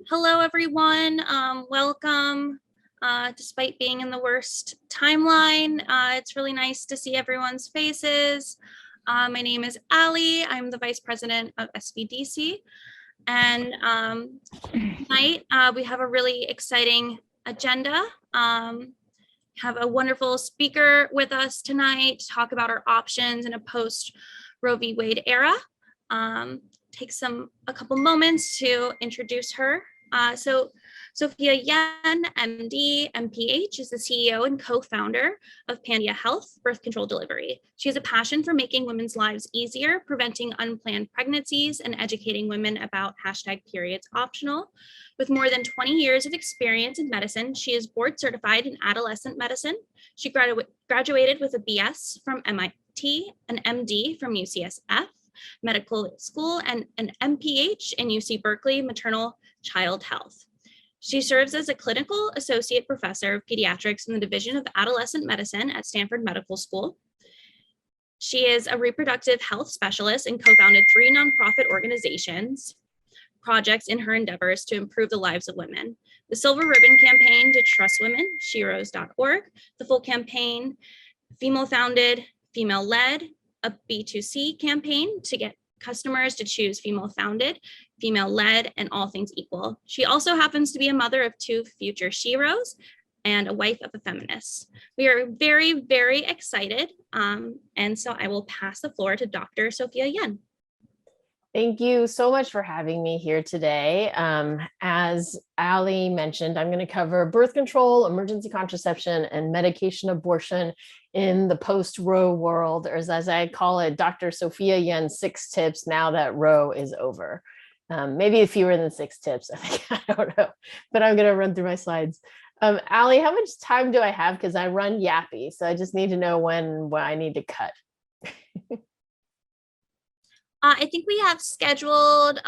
Hello, everyone. Welcome. Despite being in the worst timeline, it's really nice to see everyone's faces. My name is Ali. I'm the Vice President of SVDC. And tonight we have a really exciting agenda. Have a wonderful speaker with us tonight to talk about our options in a post-Roe v. Wade era. Take a couple moments to introduce her. So Sophia Yen, MD, MPH, is the CEO and co-founder of Pandia Health Birth Control Delivery. She has a passion for making women's lives easier, preventing unplanned pregnancies, and educating women about #periodsoptional. With more than 20 years of experience in medicine, she is board certified in adolescent medicine. She graduated with a BS from MIT, an MD from UCSF Medical School, and an MPH in UC Berkeley Maternal Child Health. She serves as a clinical associate professor of pediatrics in the Division of Adolescent Medicine at Stanford Medical School. She is a reproductive health specialist and co-founded 3 nonprofit organizations projects in her endeavors to improve the lives of women: the Silver Ribbon Campaign to Trust Women, sherose.org, the Full Campaign, Female Founded, Female Led, a B2C campaign to get customers to choose female founded, female led, and all things equal. She also happens to be a mother of 2 future sheroes and a wife of a feminist. We are very, very excited. And so I will pass the floor to Dr. Sophia Yen. Thank you so much for having me here today. As Ali mentioned, I'm going to cover birth control, emergency contraception, and medication abortion in the post-Roe world, or as I call it, Dr. Sophia Yen's 6 tips now that Roe is over. Maybe fewer than 6 tips, I think, I don't know, but I'm going to run through my slides. Ali, how much time do I have? Because I run yappy, so I just need to know when I need to cut. I think we have scheduled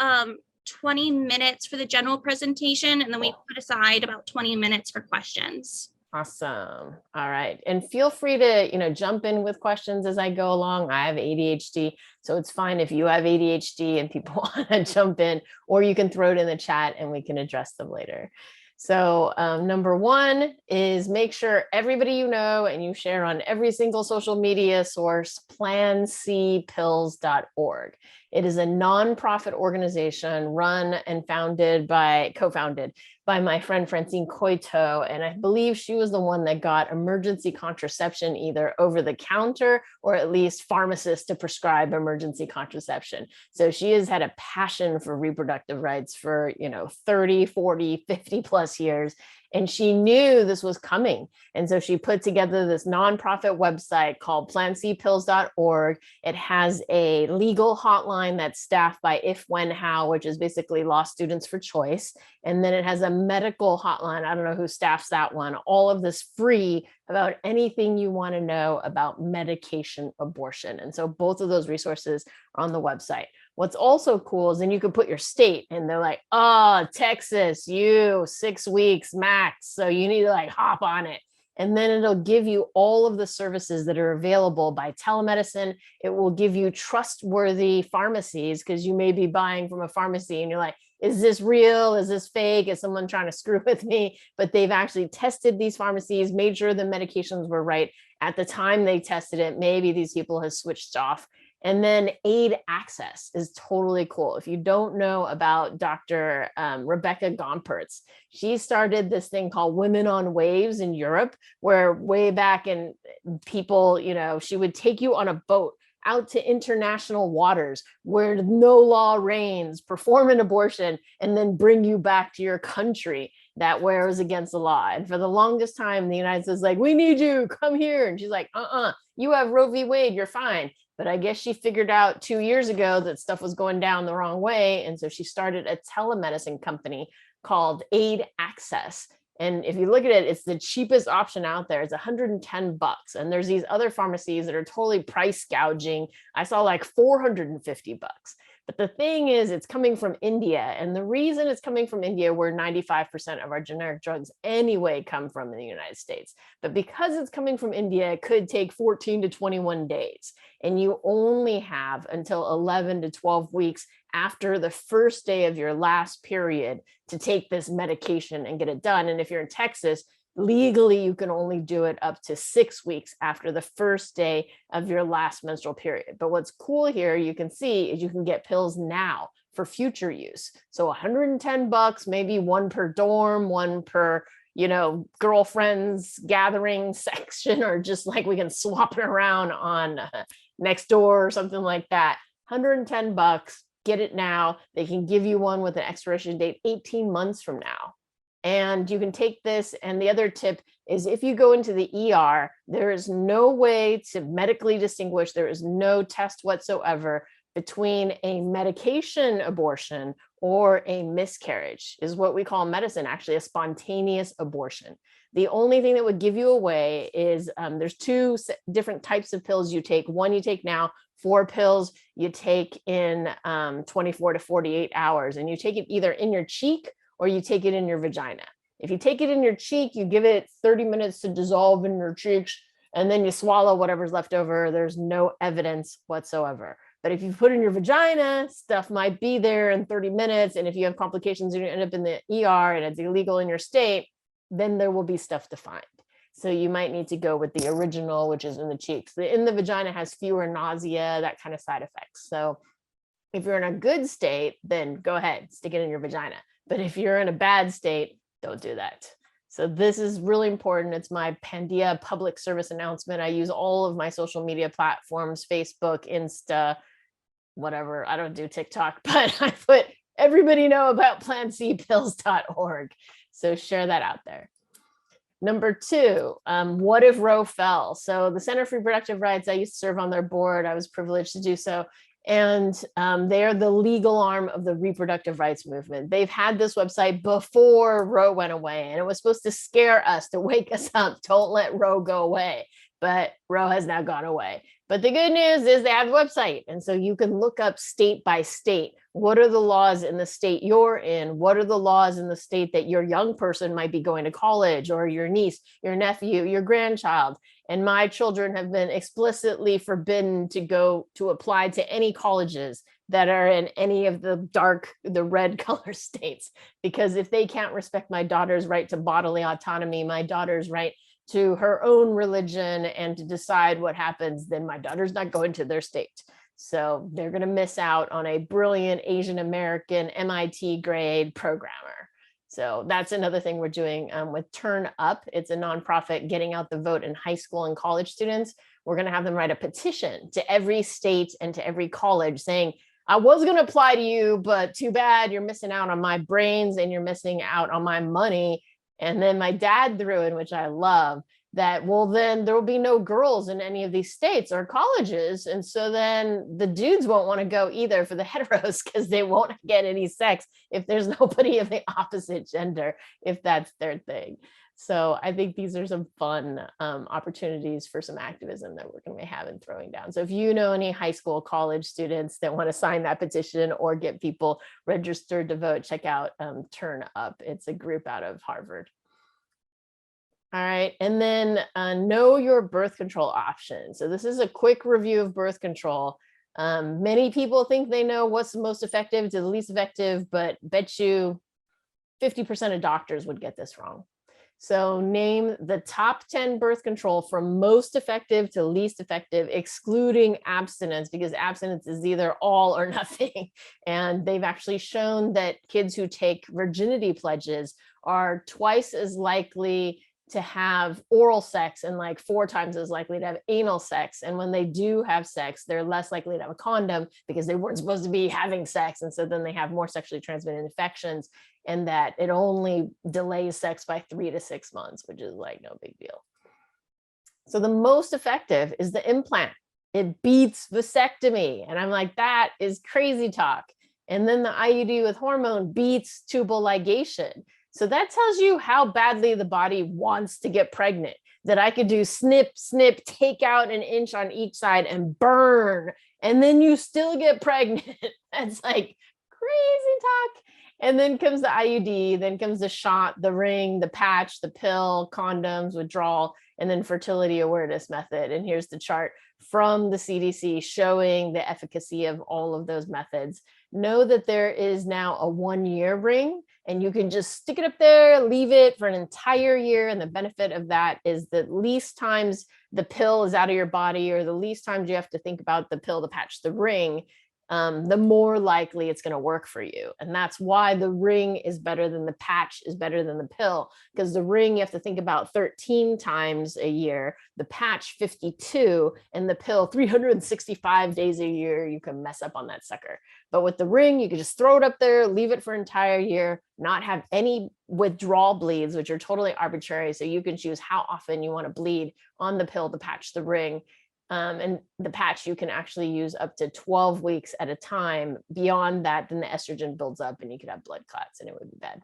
20 minutes for the general presentation, and then we put aside about 20 minutes for questions. Awesome. All right. And feel free to, jump in with questions as I go along. I have ADHD, so it's fine if you have ADHD and people want to jump in, or you can throw it in the chat and we can address them later. So number 1 is make sure everybody you know and you share on every single social media source, PlanCpills.org. It is a nonprofit organization run and co-founded by my friend Francine Coito, and I believe she was the one that got emergency contraception either over the counter or at least pharmacists to prescribe emergency contraception. So she has had a passion for reproductive rights for 30, 40, 50 plus years. And she knew this was coming. And so she put together this nonprofit website called PlanCpills.org. It has a legal hotline that's staffed by If, When, How, which is basically Law Students for Choice. And then it has a medical hotline. I don't know who staffs that one. All of this free about anything you want to know about medication abortion. And so both of those resources are on the website. What's also cool is then you can put your state and they're like, oh, Texas, 6 weeks max. So you need to hop on it. And then it'll give you all of the services that are available by telemedicine. It will give you trustworthy pharmacies because you may be buying from a pharmacy and you're like, is this real? Is this fake? Is someone trying to screw with me? But they've actually tested these pharmacies, made sure the medications were right at the time they tested it. Maybe these people have switched off. And then aid access is totally cool. If you don't know about Dr. Rebecca Gompertz, she started this thing called Women on Waves in Europe, where way back in people, she would take you on a boat out to international waters where no law reigns, perform an abortion, and then bring you back to your country that where it was against the law. And for the longest time, the United States was like, we need you, come here. And she's like, you have Roe v. Wade, you're fine. But I guess she figured out 2 years ago that stuff was going down the wrong way. And so she started a telemedicine company called Aid Access. And if you look at it, it's the cheapest option out there. It's $110. And there's these other pharmacies that are totally price gouging. I saw $450. But the thing is, it's coming from India. And the reason it's coming from India, where 95% of our generic drugs anyway come from in the United States. But because it's coming from India, it could take 14 to 21 days. And you only have until 11 to 12 weeks after the first day of your last period to take this medication and get it done. And if you're in Texas, legally, you can only do it up to 6 weeks after the first day of your last menstrual period. But what's cool here, you can see, is you can get pills now for future use. So $110, maybe one per dorm, one per, girlfriends gathering section, or just like we can swap it around on next door or something like that. $110, get it now. They can give you one with an expiration date 18 months from now. And you can take this. And the other tip is, if you go into the ER, there is no way to medically distinguish. There is no test whatsoever between a medication abortion or a miscarriage, is what we call in medicine, actually a spontaneous abortion. The only thing that would give you away is there's two different types of pills you take. One you take now, 4 pills you take in 24 to 48 hours, and you take it either in your cheek or you take it in your vagina. If you take it in your cheek, you give it 30 minutes to dissolve in your cheeks, and then you swallow whatever's left over. There's no evidence whatsoever. But if you put it in your vagina, stuff might be there in 30 minutes. And if you have complications and you end up in the ER and it's illegal in your state, then there will be stuff to find. So you might need to go with the original, which is in the cheeks. In the vagina has fewer nausea, that kind of side effects. So if you're in a good state, then go ahead, stick it in your vagina. But if you're in a bad state, don't do that. So this is really important. It's my Pandia public service announcement. I use all of my social media platforms, Facebook, Insta, whatever. I don't do TikTok, but I put everybody know about plancpills.org. So share that out there. Number 2, what if Roe fell? So the Center for Reproductive Rights, I used to serve on their board. I was privileged to do so. And they are the legal arm of the reproductive rights movement. They've had this website before Roe went away, and it was supposed to scare us, to wake us up. Don't let Roe go away. But Roe has now gone away. But the good news is they have a website. And so you can look up state by state. What are the laws in the state you're in? What are the laws in the state that your young person might be going to college, or your niece, your nephew, your grandchild? And my children have been explicitly forbidden to go to apply to any colleges that are in any of the red color states, because if they can't respect my daughter's right to bodily autonomy, my daughter's right to her own religion and to decide what happens, then my daughter's not going to their state. So they're going to miss out on a brilliant Asian American MIT grade programmer. So that's another thing we're doing with Turn Up. It's a nonprofit getting out the vote in high school and college students. We're going to have them write a petition to every state and to every college saying, I was going to apply to you, but too bad, you're missing out on my brains and you're missing out on my money. And then my dad threw in, which I love, that, well, then there will be no girls in any of these states or colleges. And so then the dudes won't want to go either for the heteros, because they won't get any sex if there's nobody of the opposite gender, if that's their thing. So I think these are some fun opportunities for some activism that we're going to be having throwing down. So if you know any high school, college students that want to sign that petition or get people registered to vote, check out Turn Up. It's a group out of Harvard. All right, and then know your birth control options. So this is a quick review of birth control. Many people think they know what's the most effective to the least effective, but bet you 50% of doctors would get this wrong. So name the top 10 birth control from most effective to least effective, excluding abstinence, because abstinence is either all or nothing. And they've actually shown that kids who take virginity pledges are twice as likely to have oral sex and like 4 times as likely to have anal sex. And when they do have sex, they're less likely to have a condom because they weren't supposed to be having sex. And so then they have more sexually transmitted infections, and that it only delays sex by 3 to 6 months, which is like no big deal. So the most effective is the implant. It beats vasectomy. And I'm like, that is crazy talk. And then the IUD with hormone beats tubal ligation. So that tells you how badly the body wants to get pregnant, that I could do snip, snip, take out 1 inch on each side and burn, and then you still get pregnant. That's like crazy talk. And then comes the IUD, then comes the shot, the ring, the patch, the pill, condoms, withdrawal, and then fertility awareness method. And here's the chart from the CDC showing the efficacy of all of those methods. know that there is now a 1-year ring, and you can just stick it up there, leave it for an entire year. And the benefit of that is the least times the pill is out of your body, or the least times you have to think about the pill, the patch, the ring, the more likely it's going to work for you. And that's why the ring is better than the patch, is better than the pill, because the ring you have to think about 13 times a year, the patch 52, and the pill 365 days a year. You can mess up on that sucker. But with the ring, you can just throw it up there, leave it for an entire year, not have any withdrawal bleeds, which are totally arbitrary. So you can choose how often you want to bleed on the pill, the patch, the ring. And the patch you can actually use up to 12 weeks at a time. Beyond that, then the estrogen builds up and you could have blood clots and it would be bad.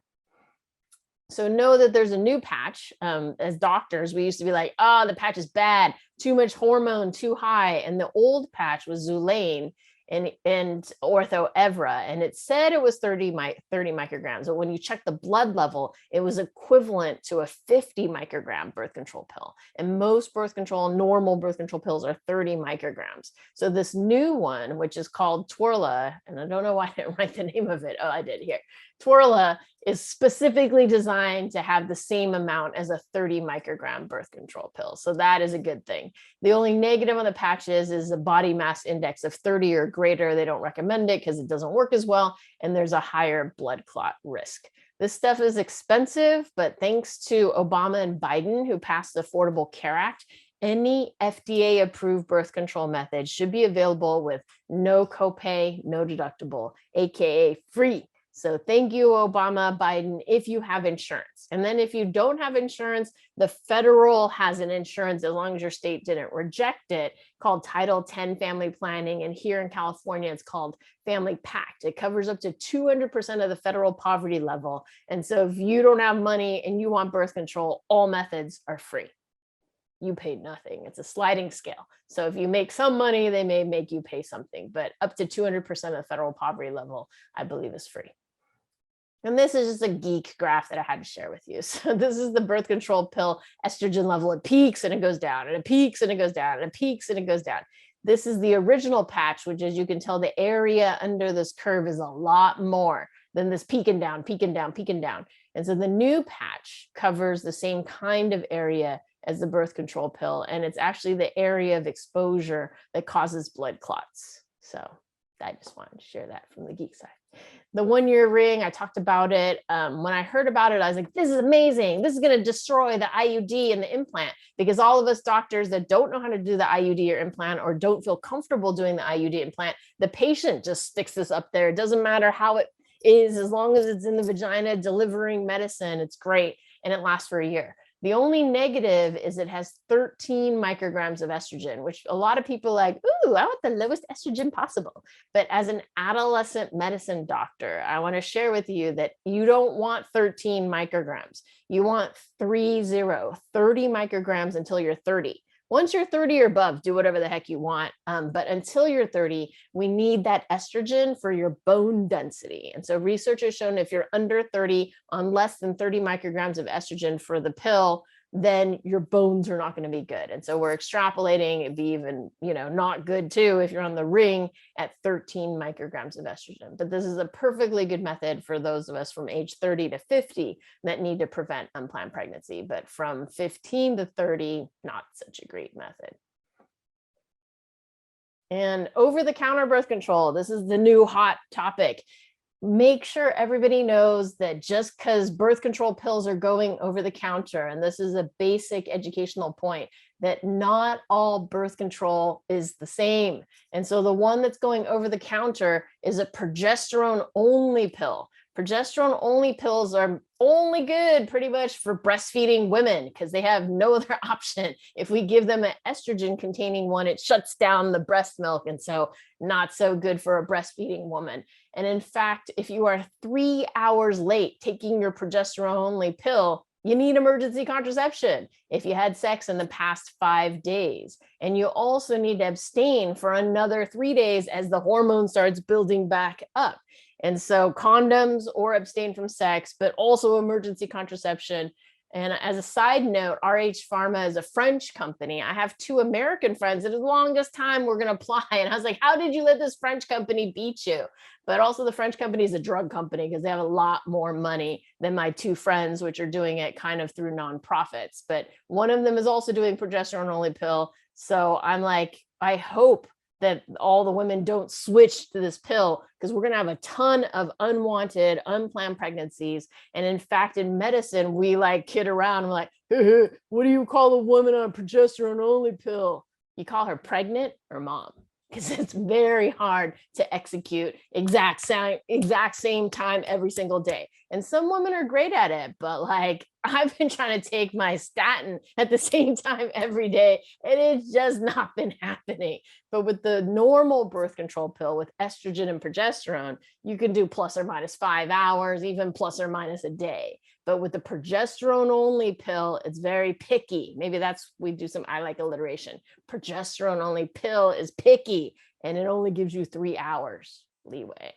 So know that there's a new patch. As doctors, we used to be like, oh, the patch is bad, too much hormone, too high. And the old patch was Xulane and Ortho Evra, and it said it was 30 micrograms, but when you check the blood level, it was equivalent to a 50 microgram birth control pill. And most normal birth control pills are 30 micrograms. So this new one, which is called Twerla, and I don't know why I didn't write the name of it. Oh, I did here. Twerla is specifically designed to have the same amount as a 30 microgram birth control pill. So that is a good thing. The only negative on the patches is a body mass index of 30 or greater. They don't recommend it because it doesn't work as well, and there's a higher blood clot risk. This stuff is expensive, but thanks to Obama and Biden, who passed the Affordable Care Act, any FDA approved birth control method should be available with no copay, no deductible, AKA free. So thank you, Obama, Biden, if you have insurance. And then if you don't have insurance, the federal has an insurance, as long as your state didn't reject it, called Title 10 Family Planning. And here in California, it's called Family Pact. It covers up to 200% of the federal poverty level. And so if you don't have money and you want birth control, all methods are free. You paid nothing. It's a sliding scale. So if you make some money, they may make you pay something, but up to 200% of the federal poverty level, I believe, is free. And this is just a geek graph that I had to share with you. So this is the birth control pill estrogen level. It peaks and it goes down, and it peaks and it goes down, and it peaks and it goes down. This is the original patch, which, as you can tell, the area under this curve is a lot more than this peaking down, peaking down, peaking down. And so the new patch covers the same kind of area as the birth control pill. And it's actually the area of exposure that causes blood clots. So I just wanted to share that from the geek side. The 1-year ring, I talked about it. When I heard about it, I was like, this is amazing. This is going to destroy the IUD and the implant, because all of us doctors that don't know how to do the IUD or implant, or don't feel comfortable doing the IUD implant, the patient just sticks this up there. It doesn't matter how it is, as long as it's in the vagina delivering medicine, it's great. And it lasts for a year. The only negative is it has 13 micrograms of estrogen, which a lot of people like, ooh, I want the lowest estrogen possible. But as an adolescent medicine doctor, I want to share with you that you don't want 13 micrograms. You want 30 micrograms until you're 30. Once you're 30 or above, do whatever the heck you want. But until you're 30, we need that estrogen for your bone density. And so research has shown if you're under 30 on less than 30 micrograms of estrogen for the pill, then your bones are not going to be good. And so we're extrapolating. It'd be even, not good too if you're on the ring at 13 micrograms of estrogen. But this is a perfectly good method for those of us from age 30 to 50 that need to prevent unplanned pregnancy. But from 15 to 30, not such a great method. And over-the-counter birth control, this is the new hot topic. Make sure everybody knows that just because birth control pills are going over the counter, and this is a basic educational point, that not all birth control is the same. And so the one that's going over the counter is a progesterone only pill. Progesterone only pills are only good pretty much for breastfeeding women because they have no other option. If we give them an estrogen containing one, it shuts down the breast milk. And so not so good for a breastfeeding woman. And in fact, if you are 3 hours late taking your progesterone only pill, you need emergency contraception if you had sex in the past 5 days. And you also need to abstain for another 3 days as the hormone starts building back up. And so condoms or abstain from sex, but also emergency contraception. And as a side note, RH Pharma is a French company. I have 2 American friends that the longest time we're going to apply. And I was like, how did you let this French company beat you? But also the French company is a drug company because they have a lot more money than my 2 friends, which are doing it kind of through nonprofits. But one of them is also doing progesterone only pill. So I'm like, I hope that all the women don't switch to this pill, because we're going to have a ton of unwanted, unplanned pregnancies. And in fact, in medicine, we like kid around. We're like, hey, what do you call a woman on a progesterone only pill? You call her pregnant or mom, because it's very hard to execute exact same time every single day. And some women are great at it, but like I've been trying to take my statin at the same time every day, and it's just not been happening. But with the normal birth control pill with estrogen and progesterone, you can do plus or minus 5 hours, even plus or minus a day. But with the progesterone only pill, it's very picky. Maybe that's, we do some, I like alliteration. Progesterone only pill is picky, and it only gives you 3 hours leeway.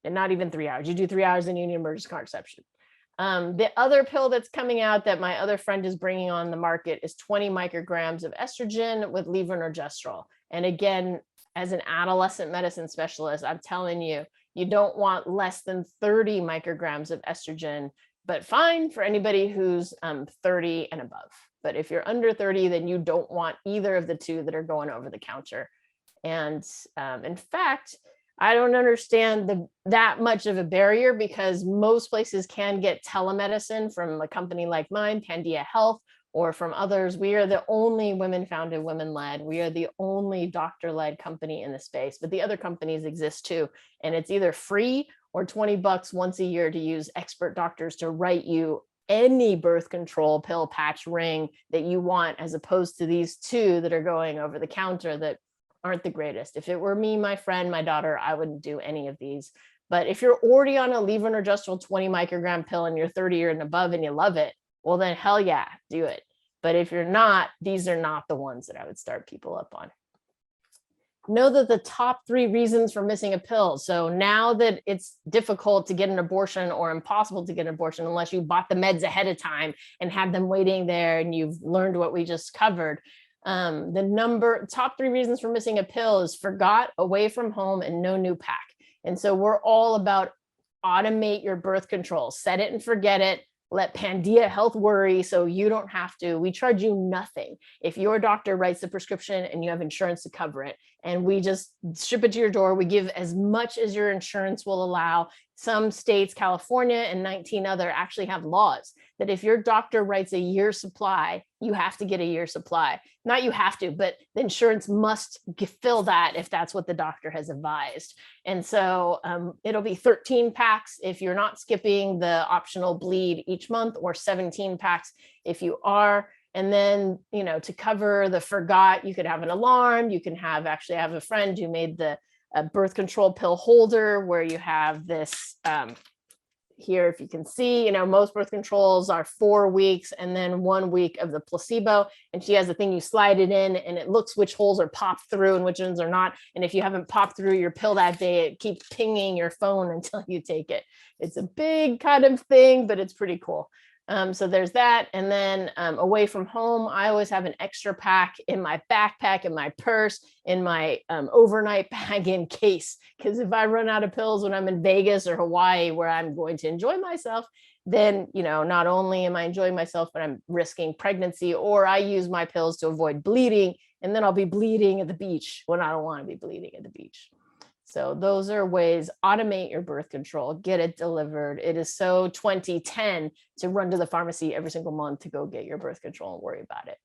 And not even 3 hours. You do 3 hours and you need emergency contraception. The other pill that's coming out that my other friend is bringing on the market is 20 micrograms of estrogen with levonorgestrel. And again, as an adolescent medicine specialist, I'm telling you, you don't want less than 30 micrograms of estrogen, but fine for anybody who's 30 and above. But if you're under 30, then you don't want either of the 2 that are going over the counter. And in fact, I don't understand that much of a barrier, because most places can get telemedicine from a company like mine, Pandia Health, or from others. We are the only women-founded, women-led. We are the only doctor-led company in the space, but the other companies exist too. And it's either free or $20 once a year to use expert doctors to write you any birth control pill, patch, ring that you want, as opposed to these 2 that are going over the counter that aren't the greatest. If it were me, my friend, my daughter, I wouldn't do any of these. But if you're already on a levonorgestrel 20 microgram pill and you're 30 and above and you love it, well then hell yeah, do it. But if you're not, these are not the ones that I would start people up on. Know that the top 3 reasons for missing a pill. So now that it's difficult to get an abortion, or impossible to get an abortion unless you bought the meds ahead of time and had them waiting there and you've learned what we just covered, the top 3 reasons for missing a pill is forgot, away from home, and no new pack. And so we're all about automate your birth control, set it and forget it. Let Pandia Health worry so you don't have to. We charge you nothing if your doctor writes the prescription and you have insurance to cover it. And we just ship it to your door. We give as much as your insurance will allow. Some states, California and 19 other, actually have laws that if your doctor writes a year's supply, you have to get a year's supply. Not you have to, but the insurance must fill that if that's what the doctor has advised. And so it'll be 13 packs if you're not skipping the optional bleed each month, or 17 packs if you are. And then, you know, to cover the forgot, you could have an alarm. You can have, actually, I have a friend who made the birth control pill holder where you have this here, if you can see, you know, most birth controls are 4 weeks and then 1 week of the placebo. And she has a thing, you slide it in and it looks which holes are popped through and which ones are not. And if you haven't popped through your pill that day, it keeps pinging your phone until you take it. It's a big kind of thing, but it's pretty cool. So there's that. And then away from home, I always have an extra pack in my backpack, in my purse, in my overnight bag in case, because if I run out of pills when I'm in Vegas or Hawaii, where I'm going to enjoy myself, then, you know, not only am I enjoying myself, but I'm risking pregnancy, or I use my pills to avoid bleeding, and then I'll be bleeding at the beach when I don't want to be bleeding at the beach. So those are ways, automate your birth control, get it delivered. It is so 2010 to run to the pharmacy every single month to go get your birth control and worry about it.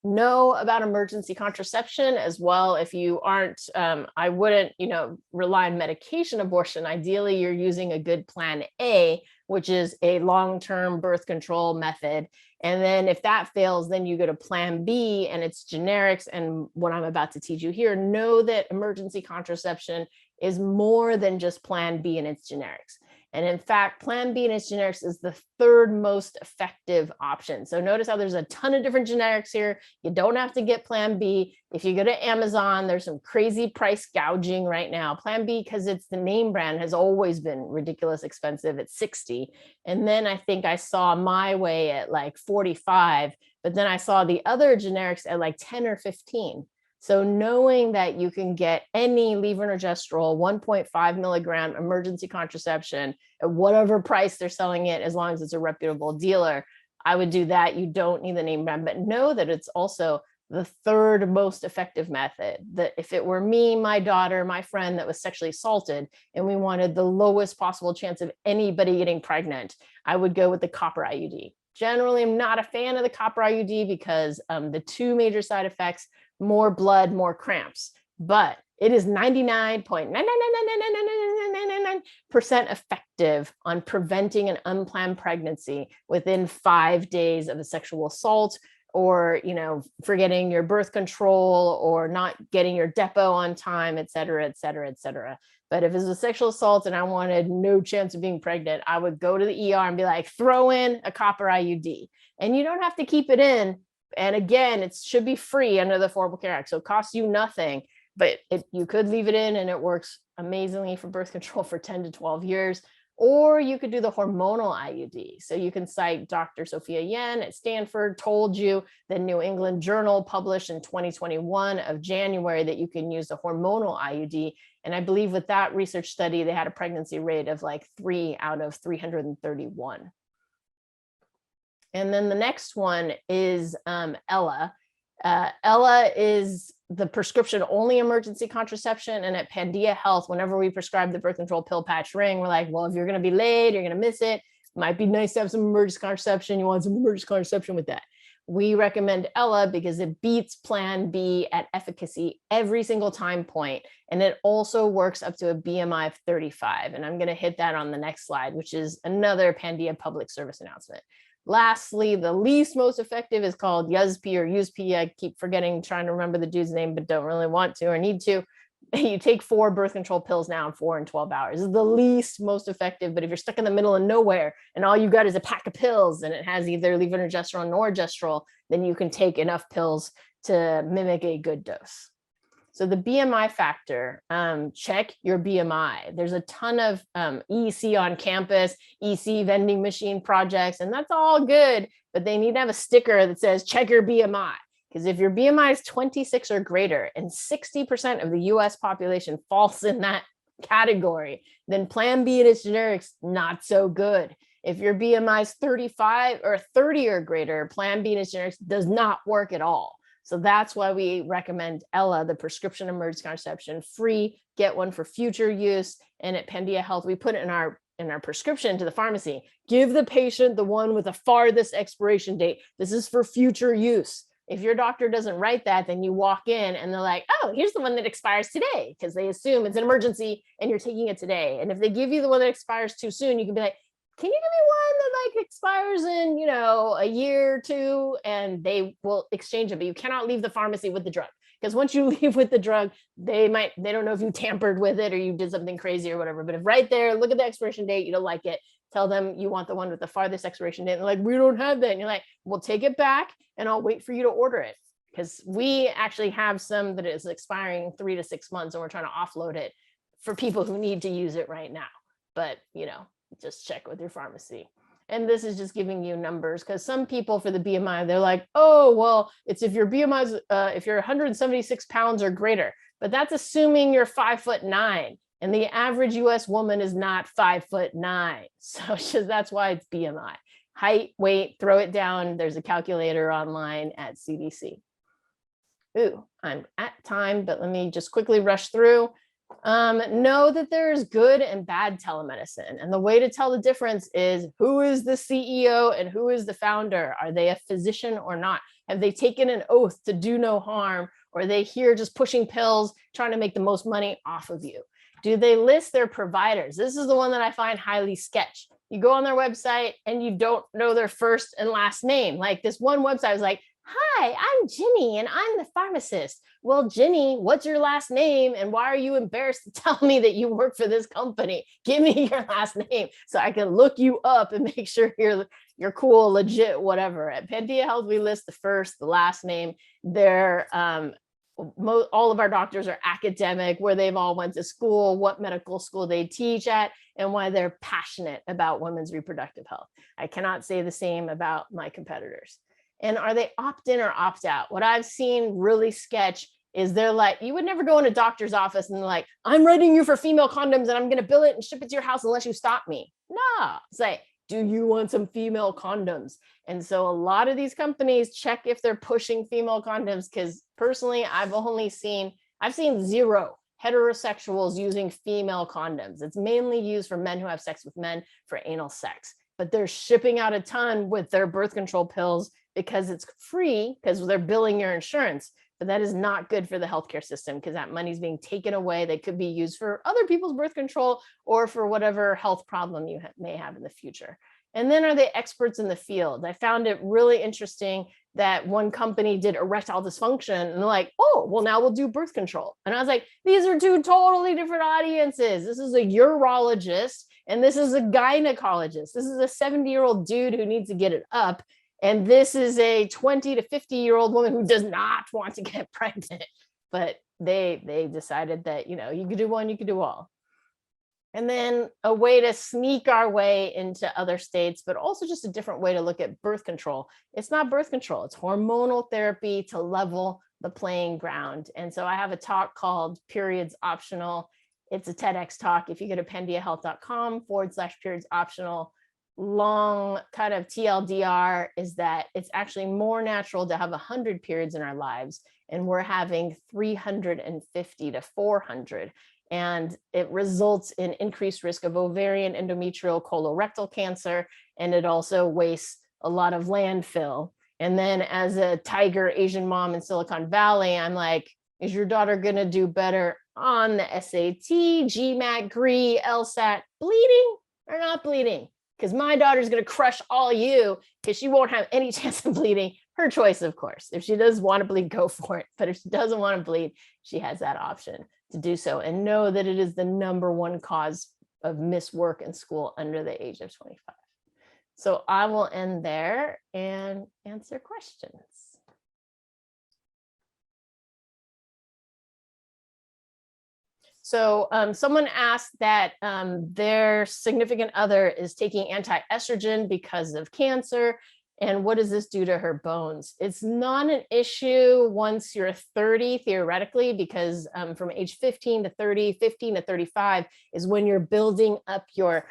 Know about emergency contraception as well. If you aren't, I wouldn't, you know, rely on medication abortion. Ideally, you're using a good plan A, which is a long-term birth control method. And then if that fails, then you go to plan B and it's generics. And what I'm about to teach you here, know that emergency contraception is more than just plan B and it's generics. And in fact, Plan B and its generics is the third most effective option. So notice how there's a ton of different generics here. You don't have to get Plan B. If you go to Amazon, there's some crazy price gouging right now. Plan B, because it's the name brand, has always been ridiculous expensive at 60. And then I think I saw My Way at like 45, but then I saw the other generics at like 10 or 15. So knowing that you can get any levonorgestrel 1.5 milligram emergency contraception at whatever price they're selling it, as long as it's a reputable dealer, I would do that. You don't need the name brand, but know that it's also the third most effective method. That if it were me, my daughter, my friend that was sexually assaulted, and we wanted the lowest possible chance of anybody getting pregnant, I would go with the copper IUD. Generally, I'm not a fan of the copper IUD because the two major side effects, more blood, more cramps, but it is 99.9999999% effective on preventing an unplanned pregnancy within 5 days of a sexual assault, or, you know, forgetting your birth control or not getting your depot on time, et cetera, et cetera, et cetera. But if it was a sexual assault and I wanted no chance of being pregnant, I would go to the ER and be like, throw in a copper IUD. And you don't have to keep it in. And again, it should be free under the Affordable Care Act. So it costs you nothing, but you could leave it in and it works amazingly for birth control for 10 to 12 years. Or you could do the hormonal IUD. So you can cite Dr. Sophia Yen at Stanford told you, the New England Journal published in 2021 of January, that you can use the hormonal IUD. And I believe with that research study, they had a pregnancy rate of like 3 out of 331. And then the next one is Ella. Ella is the prescription only emergency contraception. And at Pandia Health, whenever we prescribe the birth control pill patch ring, we're like, well, if you're going to be late, you're going to miss it. Might be nice to have some emergency contraception. You want some emergency contraception with that. We recommend Ella because it beats Plan B at efficacy every single time point. And it also works up to a BMI of 35. And I'm going to hit that on the next slide, which is another Pandia public service announcement. Lastly, the least most effective is called USP or USP. I keep forgetting, trying to remember the dude's name, but don't really want to or need to. You take 4 birth control pills now, 4 in 12 hours. This is the least most effective, but if you're stuck in the middle of nowhere and all you got is a pack of pills and it has either levonorgestrel or norgestrel, then you can take enough pills to mimic a good dose. So the BMI factor, check your BMI. There's a ton of EC on campus, EC vending machine projects, and that's all good, but they need to have a sticker that says, check your BMI. Because if your BMI is 26 or greater, and 60% of the US population falls in that category, then Plan B and its generics, not so good. If your BMI is 35 or 30 or greater, Plan B and its generics does not work at all. So that's why we recommend Ella, the prescription emergency contraception, free, get one for future use. And at Pandia Health, we put it in our prescription to the pharmacy. Give the patient the one with the farthest expiration date. This is for future use. If your doctor doesn't write that, then you walk in and they're like, oh, here's the one that expires today, because they assume it's an emergency and you're taking it today. And if they give you the one that expires too soon, you can be like, can you give me one that like expires in, you know, a year or two, and they will exchange it, but you cannot leave the pharmacy with the drug, because once you leave with the drug, they don't know if you tampered with it or you did something crazy or whatever. But if right there, look at the expiration date, you don't like it, tell them you want the one with the farthest expiration date. And they're like, we don't have that. And you're like, we'll take it back and I'll wait for you to order it. Because we actually have some that is expiring 3 to 6 months and we're trying to offload it for people who need to use it right now. But, you know, just check with your pharmacy. And this is just giving you numbers, because some people for the BMI, they're like, oh, well, it's if your BMI is, if you're 176 pounds or greater, but that's assuming you're 5'9", and the average US woman is not 5'9". So that's why it's BMI. Height, weight, throw it down. There's a calculator online at CDC. Ooh, I'm at time, but let me just quickly rush through. Know that there's good and bad telemedicine. And the way to tell the difference is, who is the CEO and who is the founder? Are they a physician or not? Have they taken an oath to do no harm? Or are they here just pushing pills, trying to make the most money off of you? Do they list their providers? This is the one that I find highly sketch. You go on their website and you don't know their first and last name. Like this one website was like, Hi, I'm Ginny and I'm the pharmacist. Well, Ginny, what's your last name? And why are you embarrassed to tell me that you work for this company? Give me your last name so I can look you up and make sure you're cool, legit, whatever. At Pandia Health, we list the first, the last name. They're all of our doctors are academic, where they've all went to school, what medical school they teach at, and why they're passionate about women's reproductive health. I cannot say the same about my competitors. And are they opt in or opt out? What I've seen really sketch is they're like, you would never go in a doctor's office and they're like, I'm writing you for female condoms and I'm going to bill it and ship it to your house unless you stop me. No, it's like, do you want some female condoms? And so a lot of these companies check if they're pushing female condoms, because personally, I've seen zero heterosexuals using female condoms. It's mainly used for men who have sex with men for anal sex, but they're shipping out a ton with their birth control pills because it's free, because they're billing your insurance. But that is not good for the healthcare system, because that money is being taken away that could be used for other people's birth control or for whatever health problem you may have in the future. And then are they experts in the field? I found it really interesting that one company did erectile dysfunction and they're like, oh, well, now we'll do birth control. And I was like, these are two totally different audiences. This is a urologist and this is a gynecologist. This is a 70-year-old dude who needs to get it up. And this is a 20 to 50-year-old woman who does not want to get pregnant. But they decided that, you could do one, you could do all. And then a way to sneak our way into other states, but also just a different way to look at birth control. It's not birth control, it's hormonal therapy to level the playing ground. And so I have a talk called Periods Optional. It's a TEDx talk. If you go to pandiahealth.com/periods optional, long kind of TLDR is that it's actually more natural to have 100 periods in our lives, and we're having 350 to 400. And it results in increased risk of ovarian, endometrial, colorectal cancer, and it also wastes a lot of landfill. And then as a tiger Asian mom in Silicon Valley, I'm like, is your daughter gonna do better on the SAT, GMAT, GRE, LSAT, bleeding or not bleeding? Because my daughter's gonna crush all you because she won't have any chance of bleeding. Her choice, of course. If she does want to bleed, go for it. But if she doesn't want to bleed, she has that option to do so, and know that it is the #1 cause of missed work in school under the age of 25. So I will end there and answer questions. So someone asked that their significant other is taking anti-estrogen because of cancer. And what does this do to her bones? It's not an issue once you're 30, theoretically, because from age 15 to 30, 15 to 35 is when you're building up your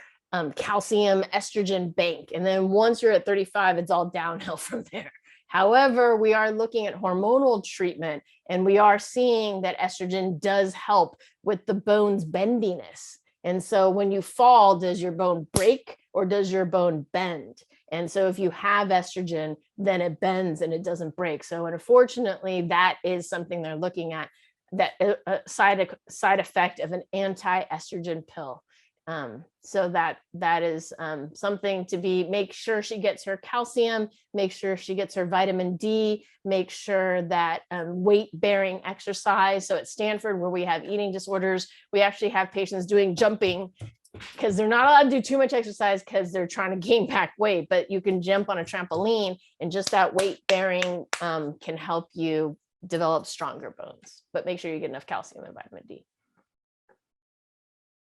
calcium estrogen bank. And then once you're at 35, it's all downhill from there. However, we are looking at hormonal treatment, and we are seeing that estrogen does help with the bone's bendiness. And so when you fall, does your bone break or does your bone bend? And so if you have estrogen, then it bends and it doesn't break. So unfortunately, that is something they're looking at, that a side effect of an anti-estrogen pill. So that is something to make sure she gets her calcium, make sure she gets her vitamin D, make sure that weight-bearing exercise. So at Stanford, where we have eating disorders, we actually have patients doing jumping, because they're not allowed to do too much exercise because they're trying to gain back weight, but you can jump on a trampoline, and just that weight bearing can help you develop stronger bones, but make sure you get enough calcium and vitamin D.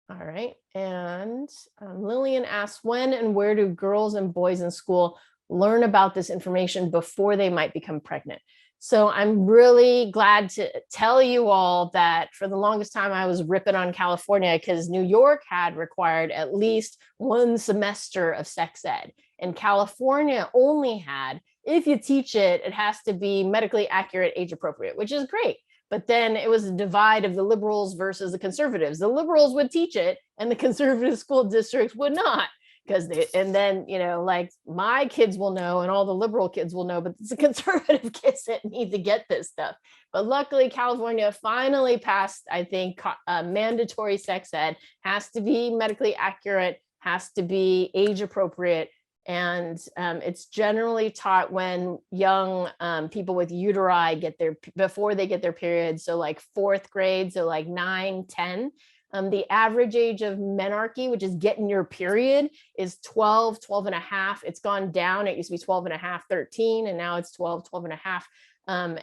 All right, and Lillian asks, when and where do girls and boys in school learn about this information before they might become pregnant? So I'm really glad to tell you all that for the longest time I was ripping on California, because New York had required at least 1 semester of sex ed, and California only had, if you teach it, it has to be medically accurate, age appropriate, which is great. But then it was a divide of the liberals versus the conservatives. The liberals would teach it and the conservative school districts would not. And then, like my kids will know and all the liberal kids will know, but it's the conservative kids that need to get this stuff. But luckily, California finally passed, I think, mandatory sex ed, has to be medically accurate, has to be age appropriate. And it's generally taught when young people with uteri before they get their period. So like 4th grade, so like 9, 10. The average age of menarche, which is getting your period, is 12, 12 and a half. It's gone down. It used to be 12 and a half, 13, and now it's 12, 12 and a half.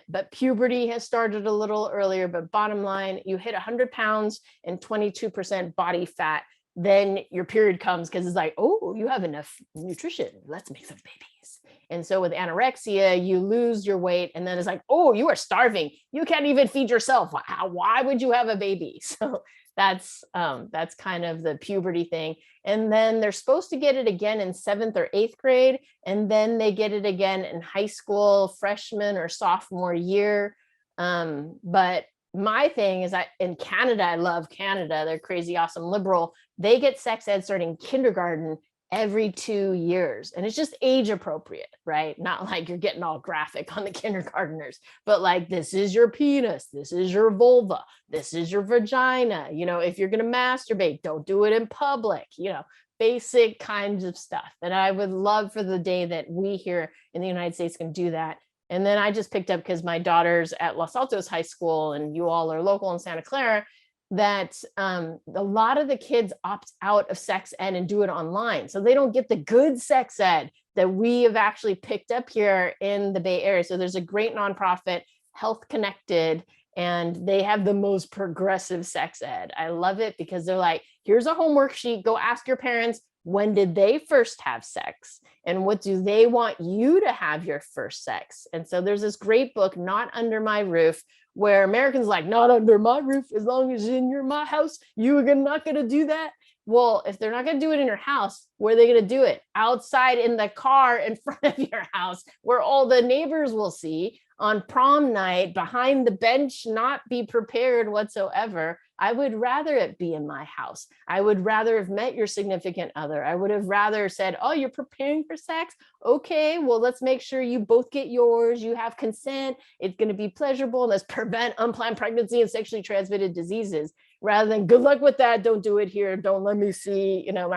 But puberty has started a little earlier. But bottom line, you hit 100 pounds and 22% body fat, then your period comes, because it's like, oh, you have enough nutrition. Let's make some babies. And so with anorexia, you lose your weight, and then it's like, oh, you are starving. You can't even feed yourself. Why would you have a baby? So that's kind of the puberty thing. And then they're supposed to get it again in 7th or 8th grade, and then they get it again in high school, freshman or sophomore year. But my thing is that in Canada, I love Canada. They're crazy, awesome, liberal. They get sex ed starting kindergarten every 2 years. And it's just age appropriate, right? Not like you're getting all graphic on the kindergartners, but like, this is your penis, this is your vulva, this is your vagina. You know, if you're going to masturbate, don't do it in public, you know, basic kinds of stuff. And I would love for the day that we here in the United States can do that. And then I just picked up, because my daughter's at Los Altos High School, and you all are local in Santa Clara, that a lot of the kids opt out of sex ed and do it online. So they don't get the good sex ed that we have actually picked up here in the Bay Area. So there's a great nonprofit, Health Connected, and they have the most progressive sex ed. I love it, because they're like, here's a homework sheet. Go ask your parents, when did they first have sex? And what do they want you to have your first sex? And so there's this great book, Not Under My Roof, where Americans like, not under my roof, as long as you're my house, you are not going to do that. Well, if they're not going to do it in your house, where are they going to do it? Outside in the car in front of your house, where all the neighbors will see, on prom night, behind the bench, not be prepared whatsoever. I would rather it be in my house. I would rather have met your significant other. I would have rather said, oh, you're preparing for sex? Okay, well, let's make sure you both get yours. You have consent. It's going to be pleasurable. Let's prevent unplanned pregnancy and sexually transmitted diseases, rather than good luck with that. Don't do it here. Don't let me see, you know,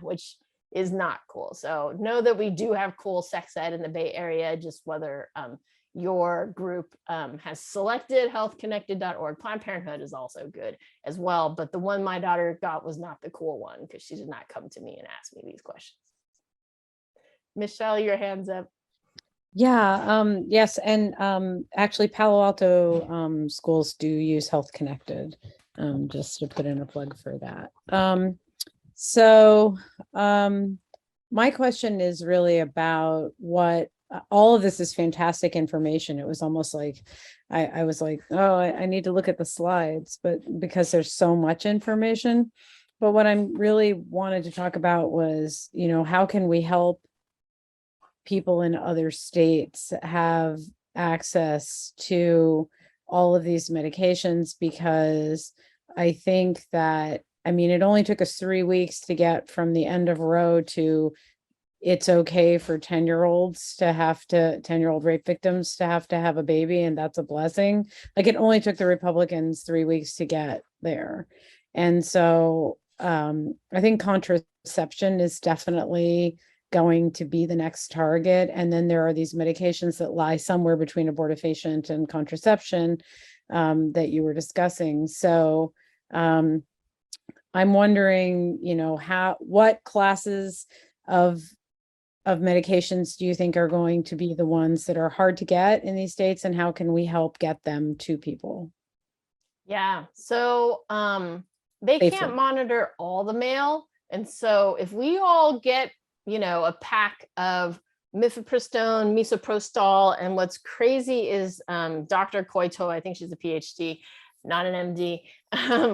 which is not cool. So know that we do have cool sex ed in the Bay Area, just whether your group has selected healthconnected.org. Planned Parenthood is also good as well, but the one my daughter got was not the cool one, because she did not come to me and ask me these questions. Michelle, your hand's up. Yeah, yes, and actually Palo Alto schools do use Health Connected, just to put in a plug for that. My question is really about what all of this is fantastic information. It was almost like I was like, oh, I need to look at the slides, but because there's so much information. But what I'm really wanted to talk about was, you know, how can we help people in other states have access to all of these medications? Because I think that, I mean, it only took us 3 weeks to get from the end of Roe to it's okay for 10-year-olds to have to 10-year-old rape victims to have a baby, and that's a blessing. Like, it only took the Republicans 3 weeks to get there. And so I think contraception is definitely going to be the next target. And then there are these medications that lie somewhere between abortifacient and contraception that you were discussing. So I'm wondering, you know, what classes of medications do you think are going to be the ones that are hard to get in these states, and how can we help get them to people? Yeah, so they Safely. can't monitor all the mail. And so if we all get, you know, a pack of mifepristone, misoprostol, and what's crazy is Dr. Koito, I think she's a PhD, not an MD,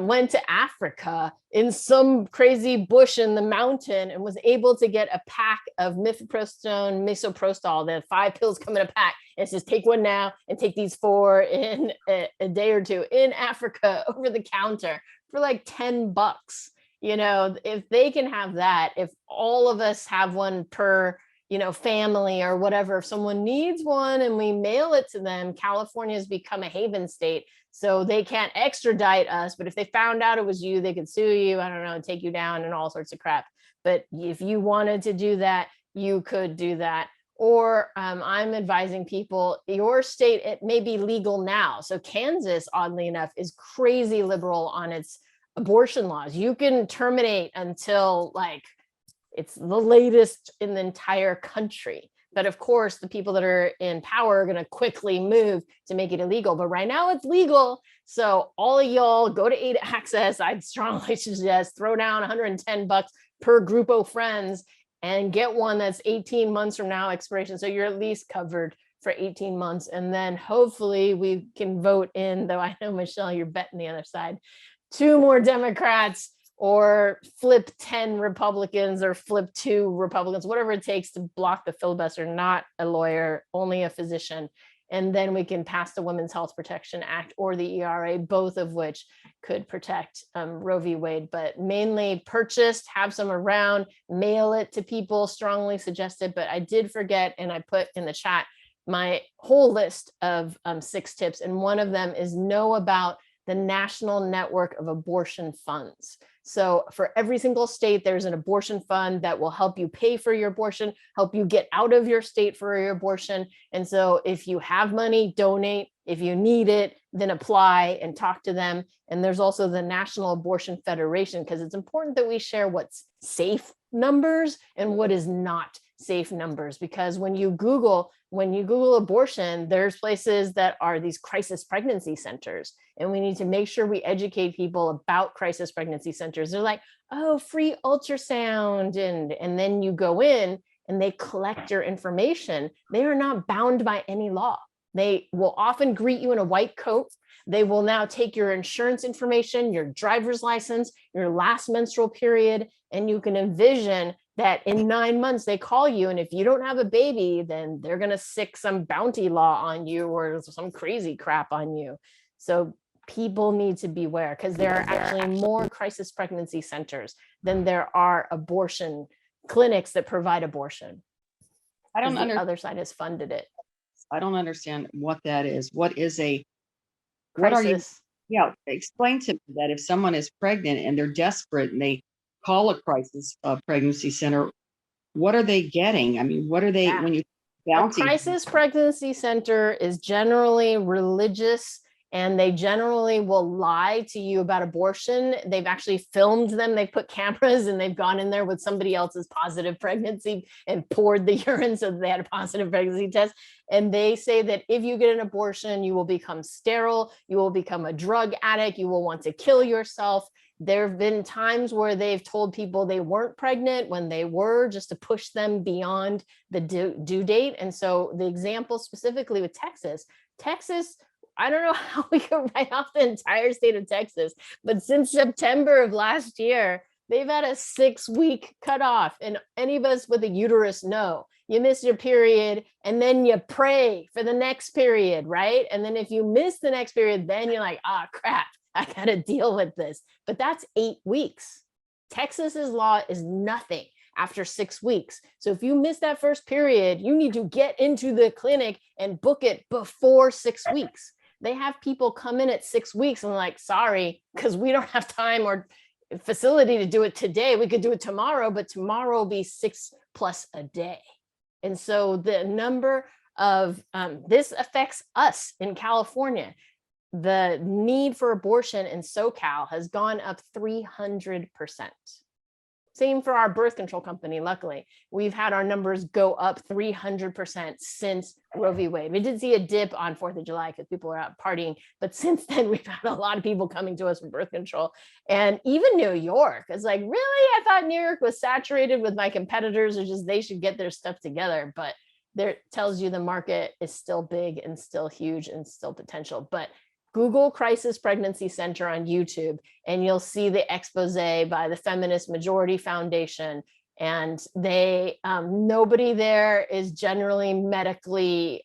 went to Africa in some crazy bush in the mountain and was able to get a pack of mifepristone, misoprostol. The 5 pills come in a pack. And it says, take one now and take these 4 in a day or two in Africa over the counter for like $10. You know, if they can have that, if all of us have one per, you know, family or whatever, if someone needs one and we mail it to them, California has become a haven state. So they can't extradite us, but if they found out it was you, they could sue you, I don't know, take you down and all sorts of crap. but if you wanted to do that, you could do that. Or I'm advising people, your state, it may be legal now. So Kansas, oddly enough, is crazy liberal on its abortion laws. You can terminate until like it's the latest in the entire country. But of course, the people that are in power are going to quickly move to make it illegal. But right now it's legal. So all of y'all go to 8 Access. I'd strongly suggest throw down $110 per group of friends and get one that's 18 months from now expiration. So you're at least covered for 18 months. And then hopefully we can vote in, though I know, Michelle, you're betting the other side, 2 more Democrats or flip 10 Republicans or flip 2 Republicans, whatever it takes to block the filibuster, not a lawyer, only a physician. And then we can pass the Women's Health Protection Act or the ERA, both of which could protect Roe v. Wade, but mainly purchased, have some around, mail it to people, strongly suggested. But I did forget, and I put in the chat my whole list of 6 tips. And one of them is know about the National Network of Abortion Funds. So for every single state, there's an abortion fund that will help you pay for your abortion, help you get out of your state for your abortion. And so if you have money, donate. If you need it, then apply and talk to them. And there's also the National Abortion Federation, because it's important that we share what's safe numbers and what is not safe numbers. Because when you Google abortion, there's places that are these crisis pregnancy centers. And we need to make sure we educate people about crisis pregnancy centers. They're like, oh, free ultrasound. And then you go in and they collect your information. They are not bound by any law. They will often greet you in a white coat. They will now take your insurance information, your driver's license, your last menstrual period, and you can envision that in 9 months they call you, and if you don't have a baby, then they're going to sick some bounty law on you or some crazy crap on you. So people need to beware, because there are actually more crisis pregnancy centers than there are abortion clinics that provide abortion. I don't The understand. other side has funded it. I don't understand what that is. What is a what are you? Crisis. Yeah, explain to me that if someone is pregnant and they're desperate and they call a crisis pregnancy center, what are they getting? I mean, what are they Yeah. when you A bounty? crisis pregnancy center is generally religious, and they generally will lie to you about abortion. They've actually filmed them. They've put cameras and they've gone in there with somebody else's positive pregnancy and poured the urine so that they had a positive pregnancy test. And they say that if you get an abortion, you will become sterile, you will become a drug addict, you will want to kill yourself. There have been times where they've told people they weren't pregnant when they were, just to push them beyond the due date. And so the example specifically with Texas, I don't know how we could write off the entire state of Texas, but since September of last year, they've had a 6-week cutoff. And any of us with a uterus know you miss your period and then you pray for the next period, right? And then if you miss the next period, then you're like, ah, crap, I got to deal with this. But that's 8 weeks. Texas's law is nothing after 6 weeks. So if you miss that first period, you need to get into the clinic and book it before 6 weeks. They have people come in at 6 weeks and like, sorry, because we don't have time or facility to do it today. We could do it tomorrow, but tomorrow will be 6+ a day. And so the number of, this affects us in California. The need for abortion in SoCal has gone up 300%. Same for our birth control company. Luckily, we've had our numbers go up 300% since Roe v. Wade. We did see a dip on 4th of July because people were out partying, but since then we've had a lot of people coming to us for birth control. And even New York is like, really? I thought New York was saturated with my competitors, or just they should get their stuff together. But there tells you the market is still big and still huge and still potential. But Google Crisis Pregnancy Center on YouTube, and you'll see the expose by the Feminist Majority Foundation. And they, nobody there is generally medically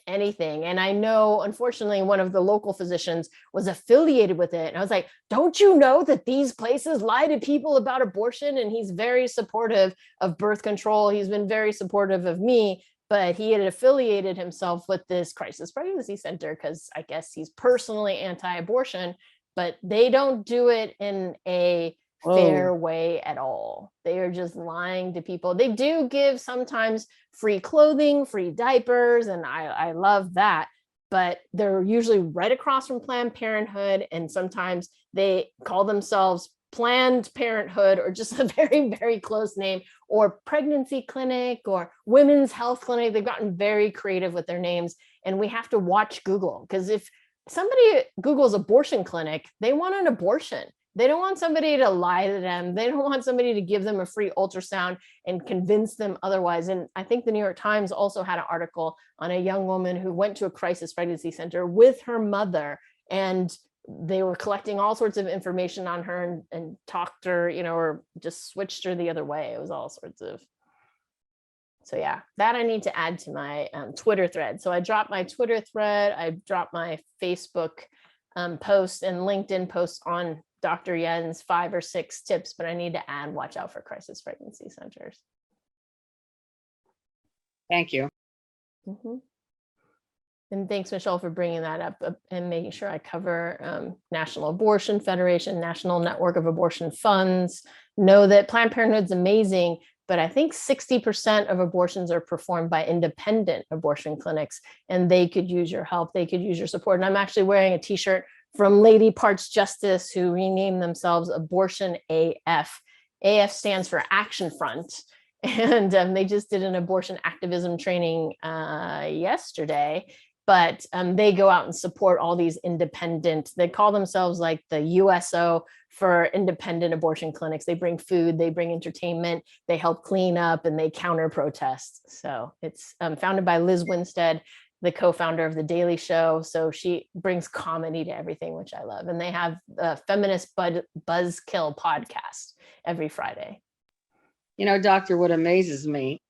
anything. And I know, unfortunately, one of the local physicians was affiliated with it. And I was like, don't you know that these places lie to people about abortion? And he's very supportive of birth control. He's been very supportive of me. But he had affiliated himself with this crisis pregnancy center because I guess he's personally anti-abortion, but they don't do it in a fair way at all. They are just lying to people. They do give sometimes free clothing, free diapers, and I love that. But they're usually right across from Planned Parenthood, and sometimes they call themselves Planned Parenthood or just a very, very close name, or pregnancy clinic or women's health clinic. They've gotten very creative with their names, and we have to watch Google, because if somebody Googles abortion clinic, they want an abortion. They don't want somebody to lie to them. They don't want somebody to give them a free ultrasound and convince them otherwise. And I think the New York Times also had an article on a young woman who went to a crisis pregnancy center with her mother, and they were collecting all sorts of information on her and talked her, or just switched her the other way. It was all sorts of. So yeah, that I need to add to my Twitter thread. So I dropped my Twitter thread, I dropped my Facebook post and LinkedIn post on Dr. Yen's 5 or 6 tips, but I need to add, watch out for crisis pregnancy centers. Thank you. Mm-hmm. And thanks, Michelle, for bringing that up and making sure I cover National Abortion Federation, National Network of Abortion Funds. Know that Planned Parenthood's amazing, but I think 60% of abortions are performed by independent abortion clinics, and they could use your help. They could use your support. And I'm actually wearing a t-shirt from Lady Parts Justice, who renamed themselves Abortion AF. AF stands for Action Front. And they just did an abortion activism training yesterday, but they go out and support all these independent, they call themselves like the USO for independent abortion clinics. They bring food, they bring entertainment, they help clean up, and they counter protest. So it's founded by Liz Winstead, the co-founder of The Daily Show. So she brings comedy to everything, which I love. And they have a feminist buzzkill podcast every Friday. Doctor, what amazes me,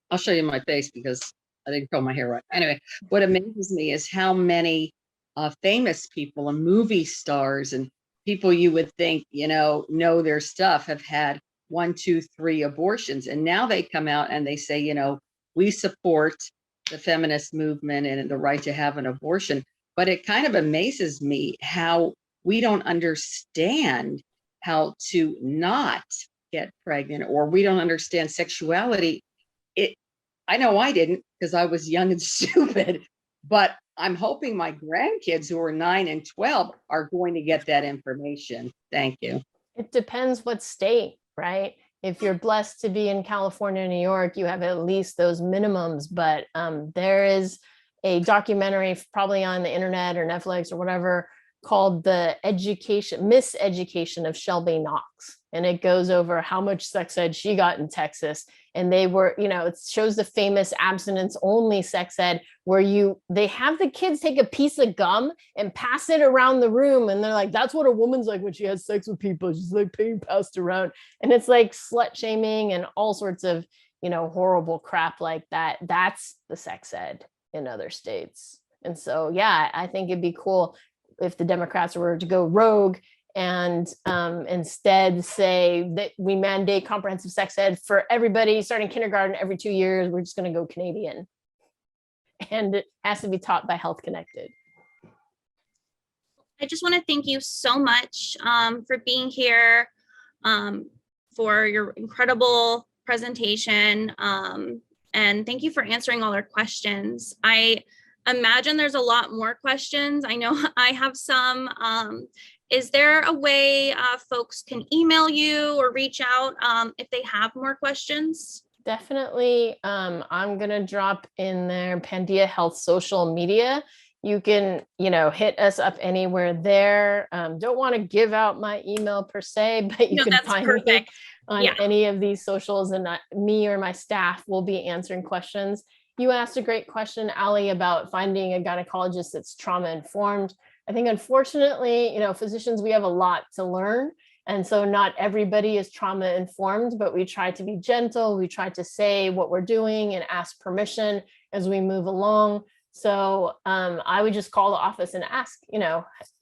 I'll show you my face because I didn't curl my hair right. Anyway, what amazes me is how many famous people and movie stars and people you would think, know their stuff have had 1, 2, 3 abortions. And now they come out and they say, we support the feminist movement and the right to have an abortion. But it kind of amazes me how we don't understand how to not get pregnant, or we don't understand sexuality. I know I didn't, because I was young and stupid, but I'm hoping my grandkids who are 9 and 12 are going to get that information. Thank you. It depends what state, right? If you're blessed to be in California, New York, you have at least those minimums, but there is a documentary probably on the internet or Netflix or whatever called The Miseducation of Shelby Knox. And it goes over how much sex ed she got in Texas. And they were, it shows the famous abstinence only sex ed where they have the kids take a piece of gum and pass it around the room. And they're like, that's what a woman's like when she has sex with people. She's like being passed around. And it's like slut shaming and all sorts of, horrible crap like that. That's the sex ed in other states. And so, yeah, I think it'd be cool if the Democrats were to go rogue and instead say that we mandate comprehensive sex ed for everybody starting kindergarten every 2 years. We're just going to go Canadian. And it has to be taught by Health Connected. I just want to thank you so much for being here, for your incredible presentation, and thank you for answering all our questions. I imagine there's a lot more questions. I know I have some. Is there a way folks can email you or reach out if they have more questions? Definitely. I'm going to drop in there Pandia Health social media. You can, hit us up anywhere there. Don't want to give out my email per se, but you can find me on any of these socials, and me or my staff will be answering questions. You asked a great question, Ali, about finding a gynecologist that's trauma informed. I think, unfortunately, physicians, we have a lot to learn. And so not everybody is trauma informed, but we try to be gentle. We try to say what we're doing and ask permission as we move along. So I would just call the office and ask,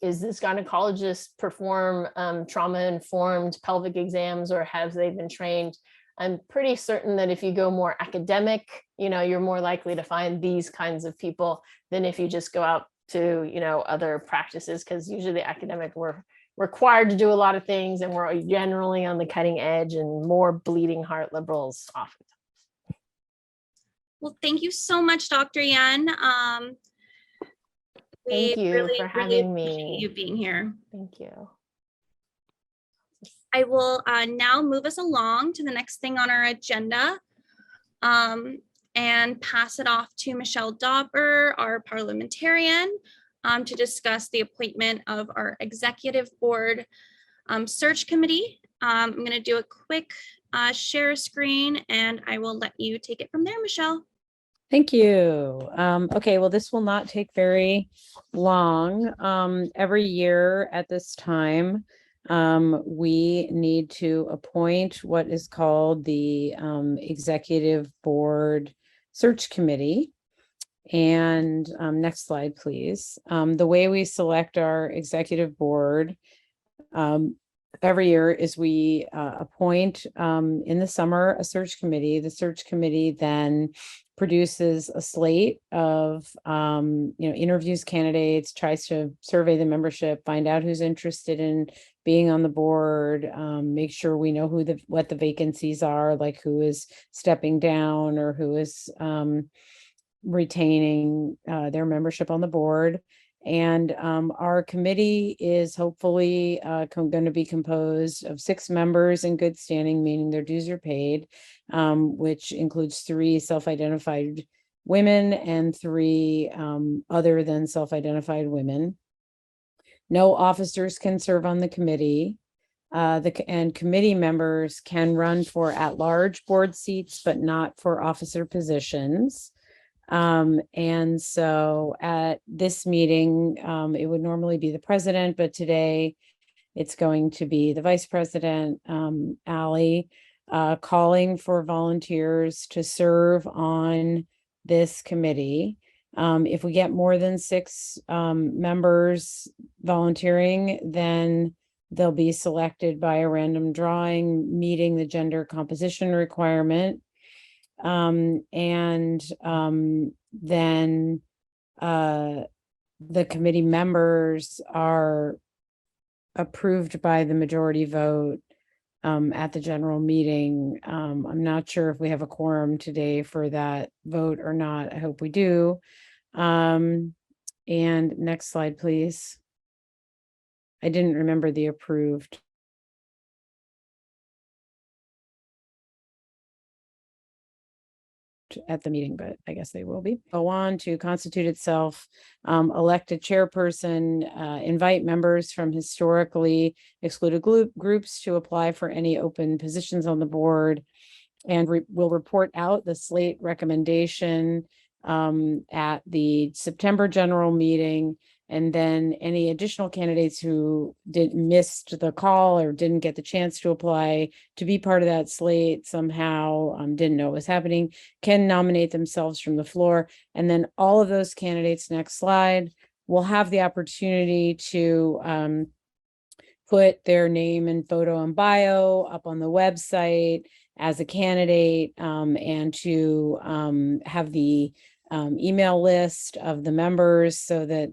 is this gynecologist perform trauma informed pelvic exams, or have they been trained? I'm pretty certain that if you go more academic, you're more likely to find these kinds of people than if you just go out to, other practices, because usually the academic, we're required to do a lot of things, and we're generally on the cutting edge and more bleeding heart liberals often. Well, thank you so much, Dr. Yen. Thank you for having appreciate me. you being here. Thank you. I will now move us along to the next thing on our agenda, and pass it off to Michelle Dauber, our parliamentarian, to discuss the appointment of our executive board search committee. I'm going to do a quick share screen, and I will let you take it from there, Michelle. Thank you. Okay, well, this will not take very long. Every year at this time, we need to appoint what is called the Executive Board Search Committee. And next slide, please. The way we select our executive board every year is we appoint in the summer a search committee. The search committee then produces a slate of interviews candidates, tries to survey the membership, find out who's interested in being on the board, make sure we know what the vacancies are, like who is stepping down or who is retaining their membership on the board. And our committee is hopefully going to be composed of 6 members in good standing, meaning their dues are paid, which includes 3 self-identified women and 3 other than self-identified women. No officers can serve on the committee. And committee members can run for at-large board seats, but not for officer positions. And so at this meeting, it would normally be the president, but today it's going to be the vice president, Ali, calling for volunteers to serve on this committee. If we get more than 6 members volunteering, then they'll be selected by a random drawing, meeting the gender composition requirement. Then the committee members are approved by the majority vote at the general meeting. I'm not sure if we have a quorum today for that vote or not. I hope we do. And next slide, please. I didn't remember the approved. At the meeting, but I guess they will be. Go on to constitute itself, elect a chairperson, invite members from historically excluded groups to apply for any open positions on the board, and will report out the slate recommendation at the September general meeting. And then any additional candidates who missed the call or didn't get the chance to apply to be part of that slate somehow, didn't know what was happening, can nominate themselves from the floor. And then all of those candidates, next slide, will have the opportunity to put their name and photo and bio up on the website as a candidate, and to have the email list of the members, so that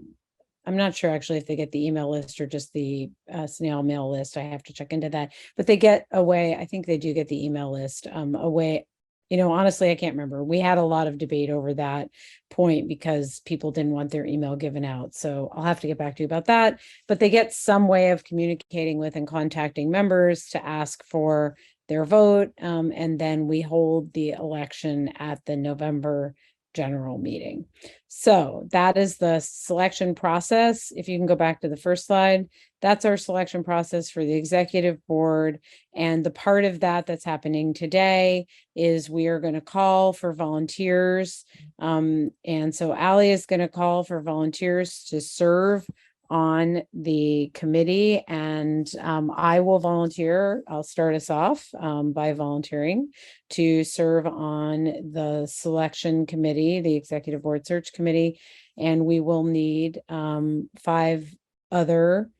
I'm not sure actually if they get the email list or just the snail mail list. I have to check into that, but they get away. I think they do get the email list away. Honestly, I can't remember. We had a lot of debate over that point because people didn't want their email given out. So I'll have to get back to you about that, but they get some way of communicating with and contacting members to ask for their vote. And then we hold the election at the November general meeting. So that is the selection process. If you can go back to the first slide, that's our selection process for the executive board. And the part of that that's happening today is we are going to call for volunteers. And so Ali is going to call for volunteers to serve on the committee, and I will volunteer. I'll start us off by volunteering to serve on the selection committee, the executive board search committee, and we will need 5 other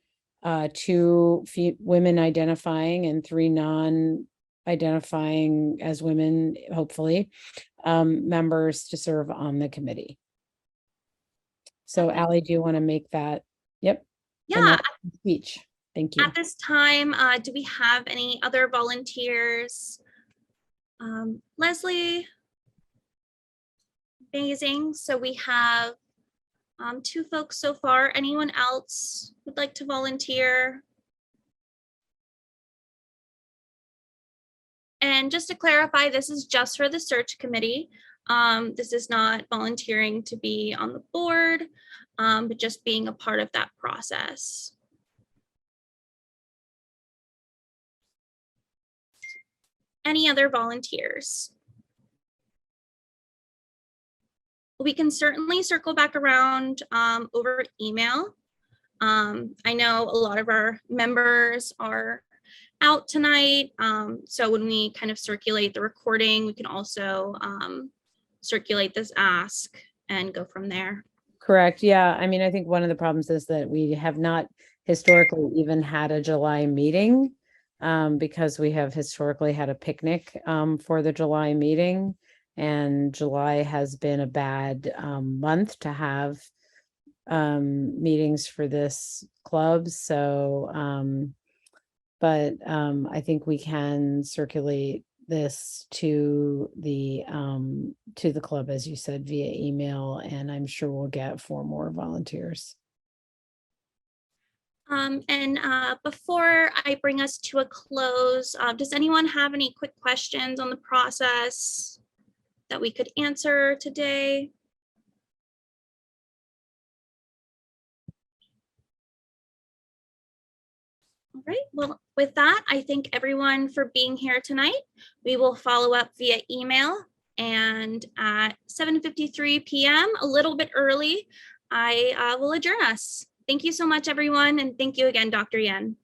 2 women identifying and 3 non-identifying as women, hopefully, members to serve on the committee. So Ali, do you want to make that? Yep. Yeah, speech. Thank you. At this time, do we have any other volunteers? Leslie? Amazing. So we have 2 folks so far. Anyone else would like to volunteer? And just to clarify, this is just for the search committee. This is not volunteering to be on the board, but just being a part of that process. Any other volunteers? We can certainly circle back around over email. I know a lot of our members are out tonight, so when we kind of circulate the recording, we can also circulate this ask and go from there. Correct. Yeah. I mean, I think one of the problems is that we have not historically even had a July meeting, because we have historically had a picnic for the July meeting, and July has been a bad month to have meetings for this club. So I think we can circulate this to the club, as you said, via email, and I'm sure we'll get 4 more volunteers. Before I bring us to a close, does anyone have any quick questions on the process that we could answer today? All right, well, with that, I thank everyone for being here tonight. We will follow up via email, and at 7:53 p.m., a little bit early, I will adjourn us. Thank you so much, everyone, and thank you again, Dr. Yen.